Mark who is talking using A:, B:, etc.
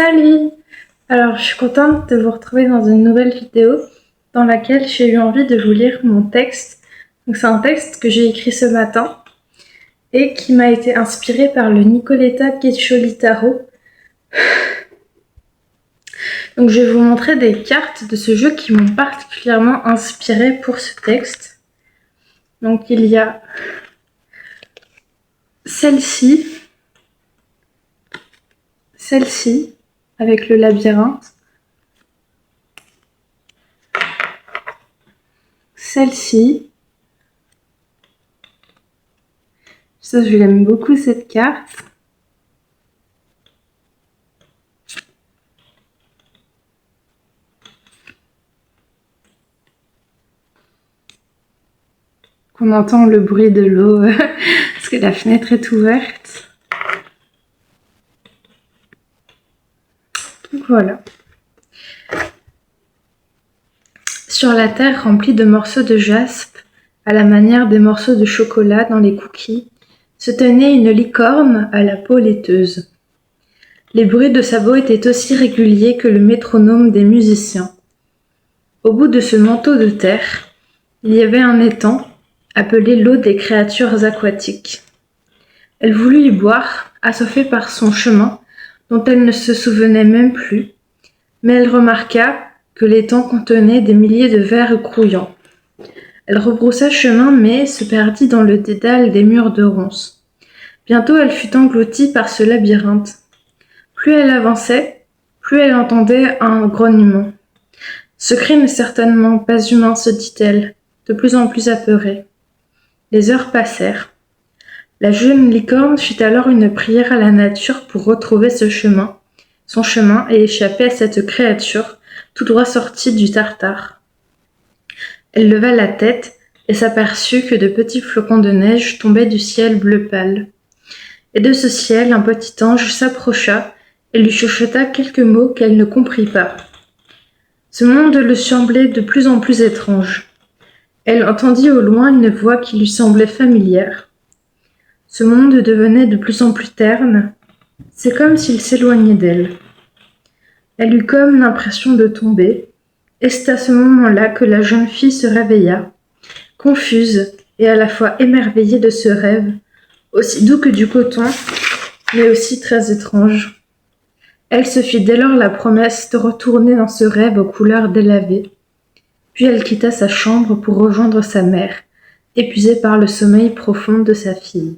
A: Salut! Alors, je suis contente de vous retrouver dans une nouvelle vidéo dans laquelle j'ai eu envie de vous lire mon texte. Donc, c'est un texte que j'ai écrit ce matin et qui m'a été inspiré par le Nicoletta Piccioli-Tarot. Donc, je vais vous montrer des cartes de ce jeu qui m'ont particulièrement inspiré pour ce texte. Donc, il y a celle-ci, avec le labyrinthe, celle-ci, ça je l'aime beaucoup cette carte, qu'on entend le bruit de l'eau parce que la fenêtre est ouverte. Donc voilà. Sur la terre remplie de morceaux de jaspe, à la manière des morceaux de chocolat dans les cookies, se tenait une licorne à la peau laiteuse. Les bruits de sabots étaient aussi réguliers que le métronome des musiciens. Au bout de ce manteau de terre, il y avait un étang, appelé l'eau des créatures aquatiques. Elle voulut y boire, assoiffée par son chemin, dont elle ne se souvenait même plus, mais elle remarqua que l'étang contenait des milliers de vers grouillants. Elle rebroussa chemin, mais se perdit dans le dédale des murs de ronces. Bientôt elle fut engloutie par ce labyrinthe. Plus elle avançait, plus elle entendait un grognement. Ce cri n'est certainement pas humain, se dit-elle, de plus en plus apeurée. Les heures passèrent. La jeune licorne fit alors une prière à la nature pour retrouver son chemin et échapper à cette créature tout droit sortie du Tartare. Elle leva la tête et s'aperçut que de petits flocons de neige tombaient du ciel bleu pâle. Et de ce ciel, un petit ange s'approcha et lui chuchota quelques mots qu'elle ne comprit pas. Ce monde lui semblait de plus en plus étrange. Elle entendit au loin une voix qui lui semblait familière. Ce monde devenait de plus en plus terne. C'est comme s'il s'éloignait d'elle. Elle eut comme l'impression de tomber, et c'est à ce moment-là que la jeune fille se réveilla, confuse et à la fois émerveillée de ce rêve, aussi doux que du coton, mais aussi très étrange. Elle se fit dès lors la promesse de retourner dans ce rêve aux couleurs délavées. Puis elle quitta sa chambre pour rejoindre sa mère, épuisée par le sommeil profond de sa fille.